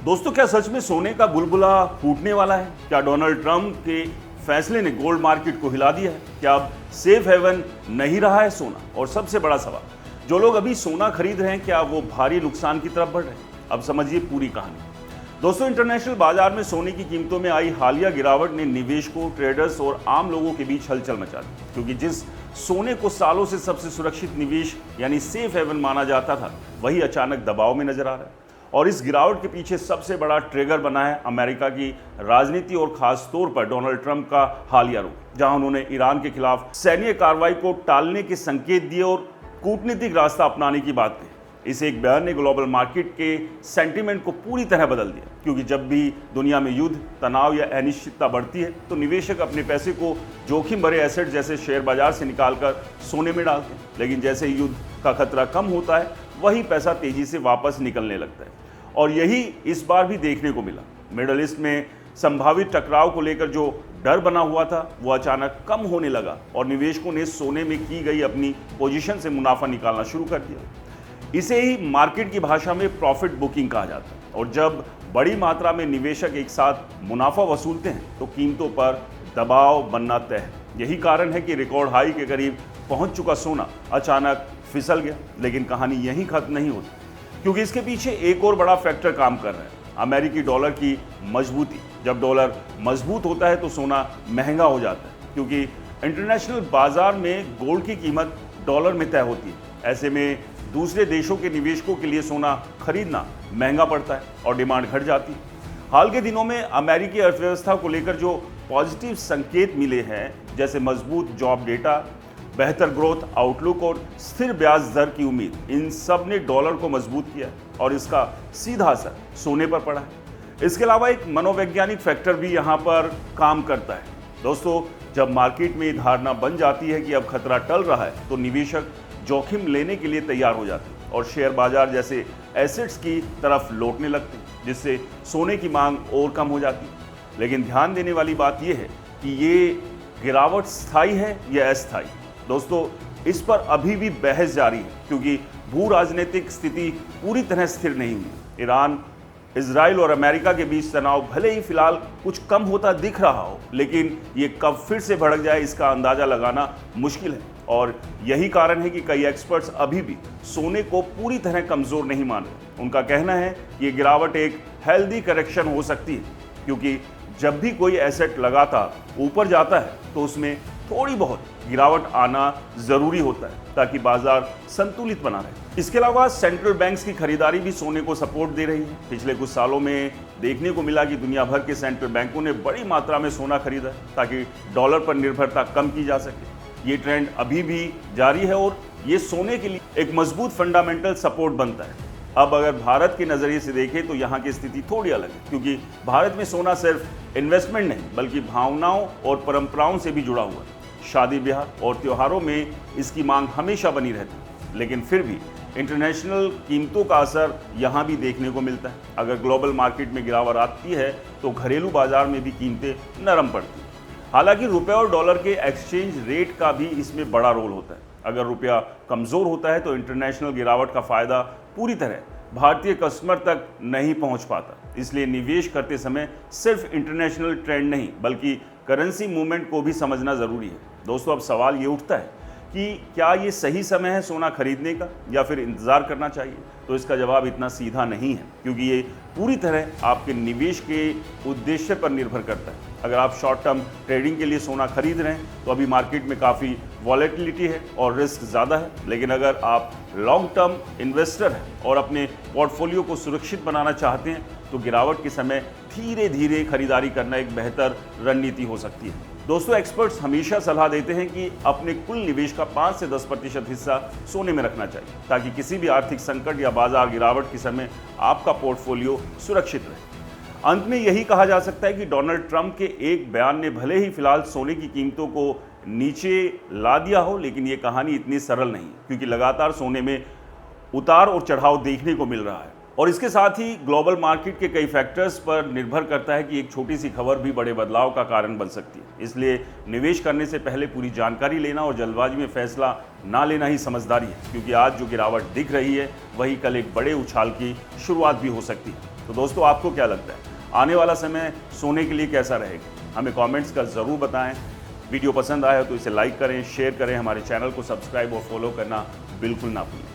दोस्तों, क्या सच में सोने का बुलबुला फूटने वाला है? क्या डोनाल्ड ट्रंप के फैसले ने गोल्ड मार्केट को हिला दिया है? क्या अब सेफ हेवन नहीं रहा है सोना? और सबसे बड़ा सवाल, जो लोग अभी सोना खरीद रहे हैं, क्या वो भारी नुकसान की तरफ बढ़ रहे हैं? अब समझिए पूरी कहानी। दोस्तों, इंटरनेशनल बाजार में सोने की कीमतों में आई हालिया गिरावट ने निवेशकों, ट्रेडर्स और आम लोगों के बीच हलचल मचा दी, क्योंकि जिस सोने को सालों से सबसे सुरक्षित निवेश यानी सेफ हेवन माना जाता था, वही अचानक दबाव में नजर आ रहा है। और इस गिरावट के पीछे सबसे बड़ा ट्रिगर बना है अमेरिका की राजनीति और खास तौर पर डोनाल्ड ट्रंप का हालिया रुख, जहां उन्होंने ईरान के खिलाफ सैन्य कार्रवाई को टालने के संकेत दिए और कूटनीतिक रास्ता अपनाने की बात कही। इस एक बयान ने ग्लोबल मार्केट के सेंटीमेंट को पूरी तरह बदल दिया, क्योंकि जब भी दुनिया में युद्ध, तनाव या अनिश्चितता बढ़ती है तो निवेशक अपने पैसे को जोखिम भरे एसेट जैसे शेयर बाजार से निकालकर सोने में डालते हैं। लेकिन जैसे ही युद्ध का खतरा कम होता है, वही पैसा तेजी से वापस निकलने लगता है। और यही इस बार भी देखने को मिला। मिडल ईस्ट में संभावित टकराव को लेकर जो डर बना हुआ था, वो अचानक कम होने लगा और निवेशकों ने सोने में की गई अपनी पोजीशन से मुनाफा निकालना शुरू कर दिया। इसे ही मार्केट की भाषा में प्रॉफिट बुकिंग कहा जाता है। और जब बड़ी मात्रा में निवेशक एक साथ मुनाफा वसूलते हैं तो कीमतों पर दबाव बनना तय है। यही कारण है कि रिकॉर्ड हाई के करीब पहुंच चुका सोना अचानक फिसल गया। लेकिन कहानी यहीं खत्म नहीं होती, क्योंकि इसके पीछे एक और बड़ा फैक्टर काम कर रहा है, अमेरिकी डॉलर की मजबूती। जब डॉलर मजबूत होता है तो सोना महंगा हो जाता है, क्योंकि इंटरनेशनल बाजार में गोल्ड की कीमत डॉलर में तय होती है। ऐसे में दूसरे देशों के निवेशकों के लिए सोना खरीदना महंगा पड़ता है और डिमांड घट जाती है। हाल के दिनों में अमेरिकी अर्थव्यवस्था को लेकर जो पॉजिटिव संकेत मिले हैं, जैसे मजबूत जॉब डेटा, बेहतर ग्रोथ आउटलुक और स्थिर ब्याज दर की उम्मीद, इन सब ने डॉलर को मजबूत किया और इसका सीधा असर सोने पर पड़ा है। इसके अलावा एक मनोवैज्ञानिक फैक्टर भी यहाँ पर काम करता है। दोस्तों, जब मार्केट में धारणा बन जाती है कि अब खतरा टल रहा है, तो निवेशक जोखिम लेने के लिए तैयार हो जाते हैं और शेयर बाजार जैसे एसेट्स की तरफ लौटने लगते हैं, जिससे सोने की मांग और कम हो जाती है। लेकिन ध्यान देने वाली बात यह है कि ये गिरावट स्थायी है या अस्थायी। दोस्तों, इस पर अभी भी बहस जारी है, क्योंकि भू राजनीतिक स्थिति पूरी तरह स्थिर नहीं हुई। ईरान, इजराइल और अमेरिका के बीच तनाव भले ही फिलहाल कुछ कम होता दिख रहा हो, लेकिन ये कब फिर से भड़क जाए, इसका अंदाजा लगाना मुश्किल है। और यही कारण है कि कई एक्सपर्ट्स अभी भी सोने को पूरी तरह कमजोर नहीं मान रहे। उनका कहना है कि ये गिरावट एक हेल्दी करेक्शन हो सकती है, क्योंकि जब भी कोई एसेट लगातार ऊपर जाता है तो उसमें थोड़ी बहुत गिरावट आना जरूरी होता है, ताकि बाजार संतुलित बना रहे। इसके अलावा सेंट्रल बैंक्स की खरीदारी भी सोने को सपोर्ट दे रही है। पिछले कुछ सालों में देखने को मिला कि दुनिया भर के सेंट्रल बैंकों ने बड़ी मात्रा में सोना खरीदा है, ताकि डॉलर पर निर्भरता कम की जा सके। ये ट्रेंड अभी भी जारी है और ये सोने के लिए एक मजबूत फंडामेंटल सपोर्ट बनता है। अब अगर भारत के नज़रिए से देखें तो यहाँ की स्थिति थोड़ी अलग है, क्योंकि भारत में सोना सिर्फ इन्वेस्टमेंट नहीं, बल्कि भावनाओं और परंपराओं से भी जुड़ा हुआ है। शादी ब्याह और त्योहारों में इसकी मांग हमेशा बनी रहती है। लेकिन फिर भी इंटरनेशनल कीमतों का असर यहाँ भी देखने को मिलता है। अगर ग्लोबल मार्केट में गिरावट आती है तो घरेलू बाजार में भी कीमतें नरम पड़ती हैं। हालांकि रुपये और डॉलर के एक्सचेंज रेट का भी इसमें बड़ा रोल होता है। अगर रुपया कमज़ोर होता है तो इंटरनेशनल गिरावट का फ़ायदा पूरी तरह भारतीय कस्टमर तक नहीं पहुंच पाता। इसलिए निवेश करते समय सिर्फ इंटरनेशनल ट्रेंड नहीं, बल्कि करेंसी मूवमेंट को भी समझना ज़रूरी है। दोस्तों, अब सवाल ये उठता है कि क्या ये सही समय है सोना खरीदने का, या फिर इंतज़ार करना चाहिए? तो इसका जवाब इतना सीधा नहीं है, क्योंकि ये पूरी तरह आपके निवेश के उद्देश्य पर निर्भर करता है। अगर आप शॉर्ट टर्म ट्रेडिंग के लिए सोना खरीद रहे हैं तो अभी मार्केट में काफ़ी वॉलेटिलिटी है और रिस्क ज़्यादा है। लेकिन अगर आप लॉन्ग टर्म इन्वेस्टर हैं और अपने पोर्टफोलियो को सुरक्षित बनाना चाहते हैं, तो गिरावट के समय धीरे धीरे खरीदारी करना एक बेहतर रणनीति हो सकती है। दोस्तों, एक्सपर्ट्स हमेशा सलाह देते हैं कि अपने कुल निवेश का 5 से 10% हिस्सा सोने में रखना चाहिए, ताकि किसी भी आर्थिक संकट या बाजार गिरावट के समय आपका पोर्टफोलियो सुरक्षित रहे। अंत में यही कहा जा सकता है कि डोनाल्ड ट्रंप के एक बयान ने भले ही फिलहाल सोने की कीमतों को नीचे ला दिया हो, लेकिन ये कहानी इतनी सरल नहीं, क्योंकि लगातार सोने में उतार और चढ़ाव देखने को मिल रहा है। और इसके साथ ही ग्लोबल मार्केट के कई फैक्टर्स पर निर्भर करता है कि एक छोटी सी खबर भी बड़े बदलाव का कारण बन सकती है। इसलिए निवेश करने से पहले पूरी जानकारी लेना और जल्दबाजी में फैसला ना लेना ही समझदारी है, क्योंकि आज जो गिरावट दिख रही है वही कल एक बड़े उछाल की शुरुआत भी हो सकती है। तो दोस्तों आपको क्या लगता है आने वाला समय सोने के लिए कैसा रहेगा? हमें कमेंट्स का ज़रूर बताएं। वीडियो पसंद आया तो इसे लाइक करें, शेयर करें, हमारे चैनल को सब्सक्राइब और फॉलो करना बिल्कुल ना भूलें।